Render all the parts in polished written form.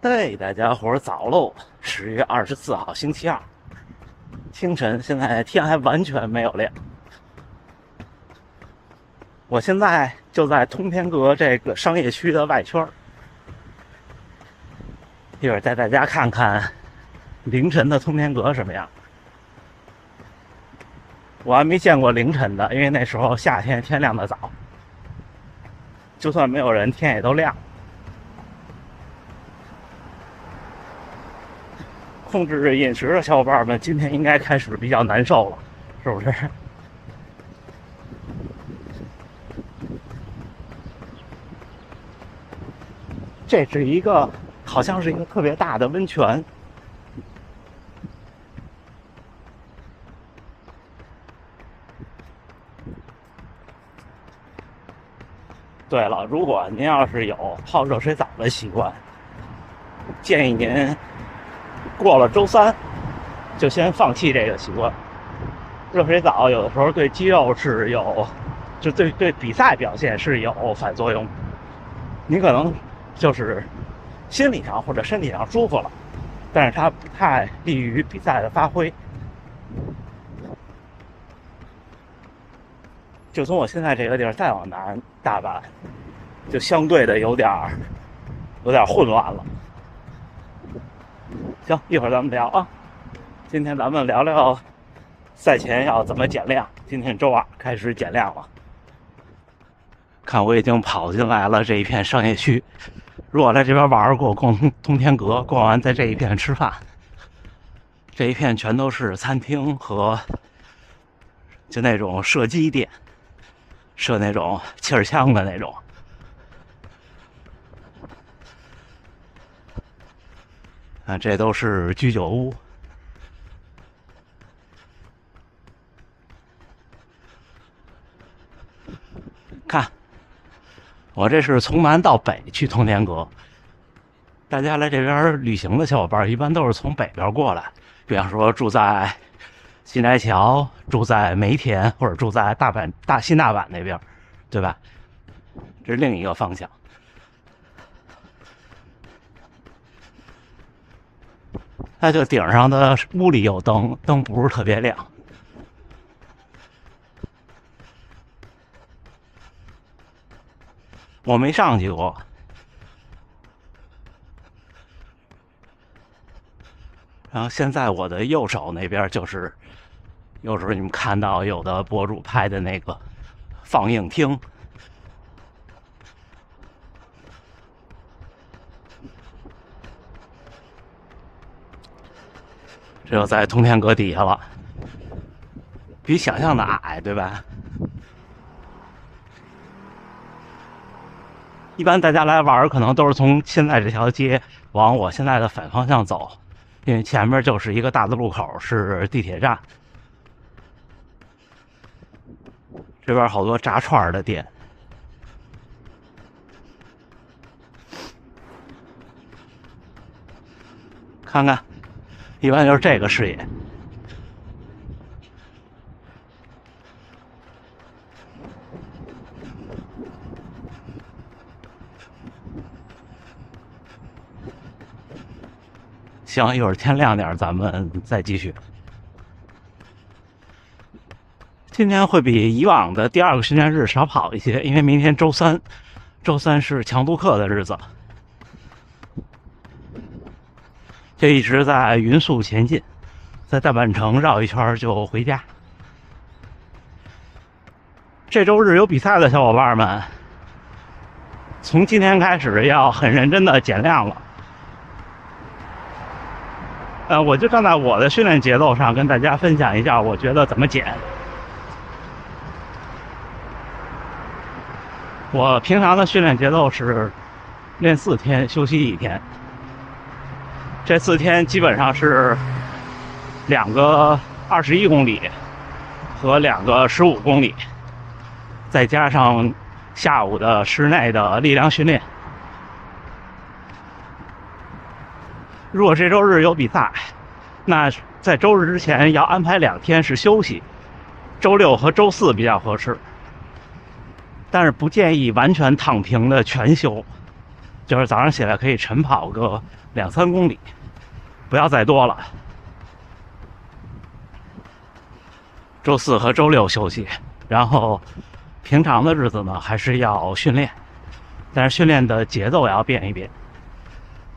对，大家伙儿早喽！10月24号星期二清晨，现在天还完全没有亮。我现在就在通天阁这个商业区的外圈，一会儿带大家看看凌晨的通天阁什么样。我还没见过凌晨的，因为那时候夏天天亮的早，就算没有人，天也都亮。控制饮食的小伙伴们，今天应该开始比较难受了，是不是？这是一个，好像是一个特别大的温泉。对了，如果您要是有泡热水澡的习惯，建议您过了周3就先放弃这个习惯。热水澡有的时候对肌肉是有，就对比赛表现是有反作用。你可能就是心理上或者身体上舒服了，但是它不太利于比赛的发挥。就从我现在这个地儿再往南，大阪就相对的有点混乱了。行，一会儿咱们聊啊。今天咱们聊聊赛前要怎么减量。今天周2开始减量了。看我已经跑进来了这一片商业区，如果来这边玩过逛通天阁，逛完在这一片吃饭，这一片全都是餐厅和就那种射击店，射那种气儿枪的那种。啊，这都是居酒屋。看，我这是从南到北去通天阁。大家来这边旅行的小伙伴一般都是从北边过来，比方说住在新斋桥，住在梅田，或者住在新大阪那边，对吧？这是另一个方向。它这顶上的屋里有灯，灯不是特别亮。我没上去过。然后现在我的右手那边就是有时候你们看到有的博主拍的那个放映厅。这就在通天阁底下了，比想象的矮，对吧？一般大家来玩可能都是从现在这条街往我现在的反方向走，因为前面就是一个大的路口，是地铁站。这边好多炸串的店。看看，一般就是这个视野。行，一会儿天亮点咱们再继续。今天会比以往的第2个训练日少跑一些，因为明天周3是强度课的日子。就一直在匀速前进，在大阪城绕一圈就回家。这周日有比赛的小伙伴们，从今天开始要很认真的减量了。我就站在我的训练节奏上跟大家分享一下，我觉得怎么减。我平常的训练节奏是练4天，休息1天。这4天基本上是2个21公里和2个15公里，再加上下午的室内的力量训练。如果这周日有比赛，那在周日之前要安排2天是休息，周6和周4比较合适。但是不建议完全躺平的全休，就是早上起来可以晨跑个2-3公里，不要再多了。周4和周6休息，然后平常的日子呢还是要训练，但是训练的节奏也要变一变。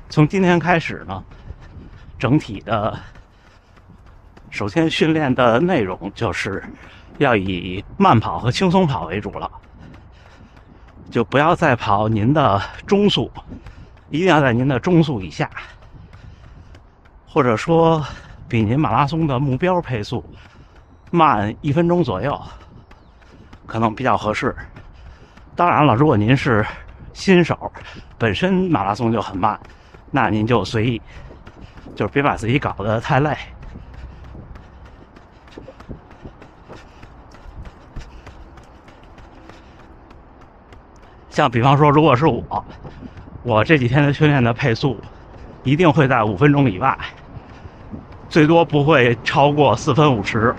从今天开始呢，整体的首先训练的内容就是要以慢跑和轻松跑为主了，就不要再跑您的中速，一定要在您的中速以下，或者说比您马拉松的目标配速慢1分钟左右，可能比较合适。当然了，如果您是新手，本身马拉松就很慢，那您就随意，就是别把自己搞得太累。像比方说，如果是我这几天的训练的配速一定会在5分钟以外，最多不会超过4分50。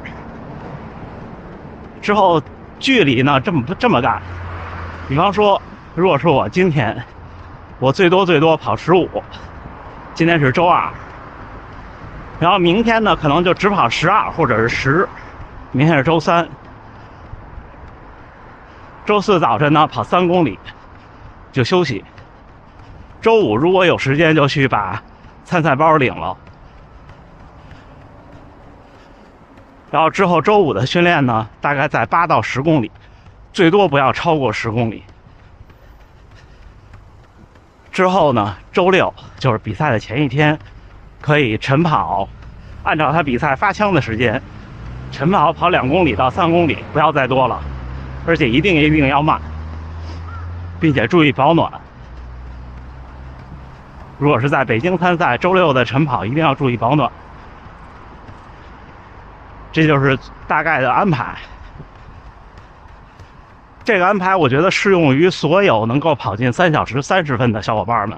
之后距离呢这么干，比方说，如果是我今天，我最多跑15，今天是周2，然后明天呢可能就只跑12或者是10，明天是周3。周4早晨呢跑3公里就休息，周5如果有时间就去把参赛包领了，然后之后周5的训练呢大概在8到10公里，最多不要超过10公里。之后呢周6就是比赛的前一天，可以晨跑，按照他比赛发枪的时间，晨跑2公里到3公里，不要再多了，而且一定要慢，并且注意保暖。如果是在北京参赛，周6的晨跑一定要注意保暖。这就是大概的安排。这个安排我觉得适用于所有能够跑进3小时30分的小伙伴们。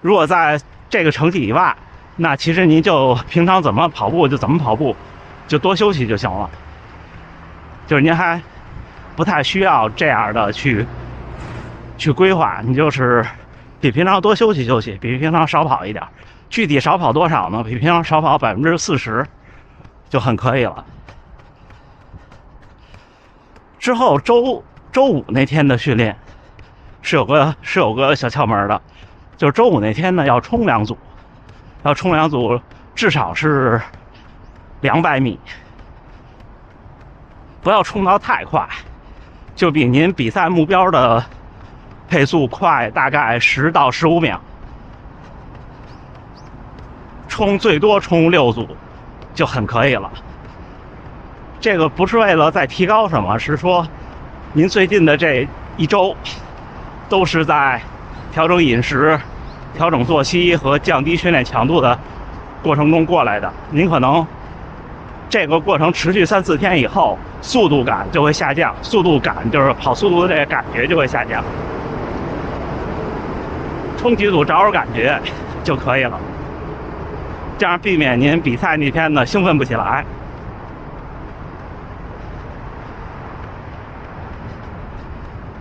如果在这个成绩以外，那其实您就平常怎么跑步就怎么跑步，就多休息就行了。就是您还不太需要这样的去规划，你就是比平常多休息休息，比平常少跑一点。具体少跑多少呢？比平常少跑40%就很可以了。之后周5那天的训练是有个小窍门的，就是周5那天呢要冲2组，至少是200米，不要冲到太快，就比您比赛目标的配速快大概10到15秒，最多冲6组就很可以了。这个不是为了再提高什么，是说您最近的这1周都是在调整饮食、调整作息和降低训练强度的过程中过来的。您可能这个过程持续3-4天以后，速度感就会下降，速度感就是跑速度的这个感觉就会下降，冲几组找找感觉就可以了，这样避免您比赛那天呢兴奋不起来。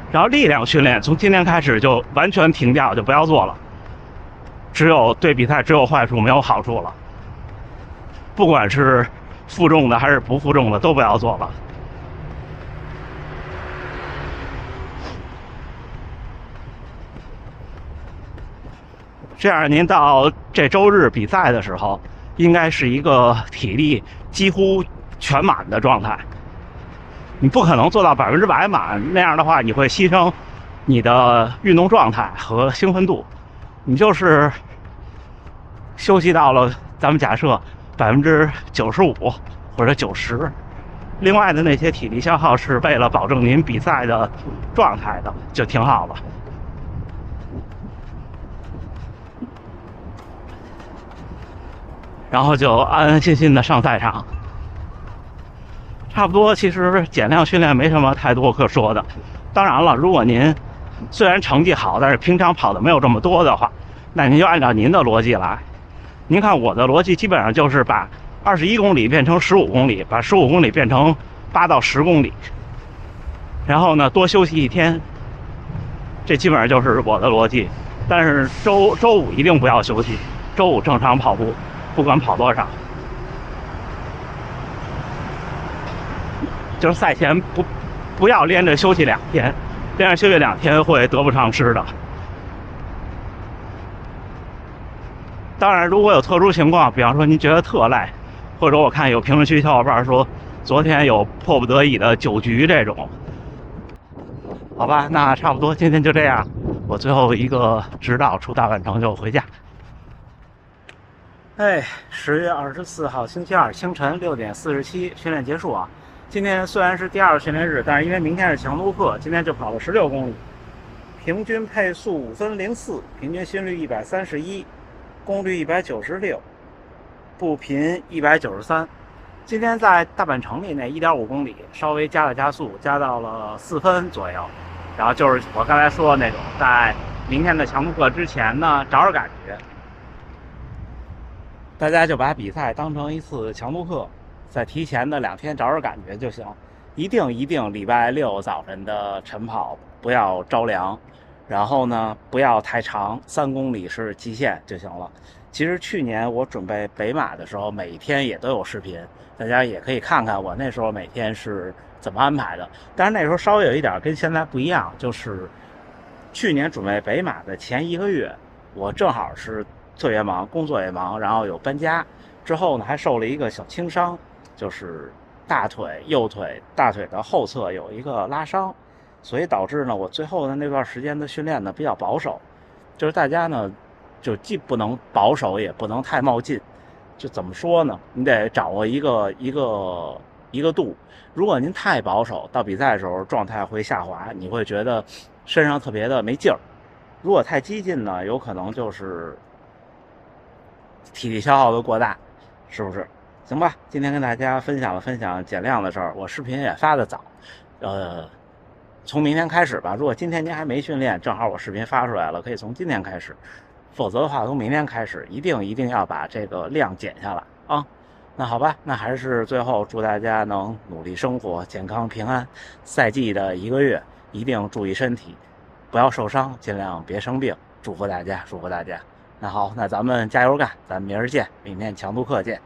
然后力量训练从今天开始就完全停掉，就不要做了，对比赛只有坏处没有好处了。不管是负重的还是不负重的都不要做了。这样您到这周日比赛的时候，应该是一个体力几乎全满的状态。你不可能做到100%满，那样的话你会牺牲你的运动状态和兴奋度。你就是休息到了，咱们假设95%或者90%，另外的那些体力消耗是为了保证您比赛的状态的，就挺好了。然后就安安心心的上赛场。差不多，其实减量训练没什么太多可说的。当然了，如果您虽然成绩好，但是平常跑的没有这么多的话，那您就按照您的逻辑来。您看我的逻辑基本上就是把21公里变成15公里，把15公里变成8到10公里，然后呢多休息1天，这基本上就是我的逻辑。但是周五一定不要休息，周五正常跑步，不管跑多少。就是赛前不要连着休息2天，连着休息2天会得不偿失的。当然，如果有特殊情况，比方说您觉得特累，或者我看有评论区小伙伴说昨天有迫不得已的酒局这种，好吧，那差不多今天就这样。我最后一个直道出大阪城就回家。10月24号星期二清晨6点47训练结束啊。今天虽然是第2个训练日，但是因为明天是强度课，今天就跑了16公里，平均配速5分04，平均心率131，功率196，步频193。今天在大阪城里那1.5公里稍微加了加速，加到了4分左右。然后就是我刚才说的那种，在明天的强度课之前呢，找找感觉。大家就把比赛当成一次强度课，在提前的2天找找感觉就行。一定礼拜6早晨的晨跑不要着凉，然后呢不要太长，3公里是极限就行了。其实去年我准备北马的时候，每天也都有视频，大家也可以看看我那时候每天是怎么安排的。但是那时候稍微有一点跟现在不一样，就是去年准备北马的前1个月，我正好是特别忙，工作也忙，然后有搬家，之后呢还受了一个小轻伤，就是右腿大腿的后侧有一个拉伤，所以导致呢我最后的那段时间的训练呢比较保守，就是大家呢就既不能保守也不能太冒进，就怎么说呢，你得掌握一个度。如果您太保守，到比赛的时候状态会下滑，你会觉得身上特别的没劲儿。如果太激进呢，有可能就是体力消耗的过大，是不是？行吧，今天跟大家分享减量的事儿，我视频也发的早，从明天开始吧。如果今天您还没训练，正好我视频发出来了，可以从今天开始，否则的话从明天开始一定要把这个量减下来啊。那好吧，那还是最后祝大家能努力生活，健康平安。赛季的1个月一定注意身体，不要受伤，尽量别生病。祝福大家。那好，那咱们加油干，咱们明儿见，明天强度课见。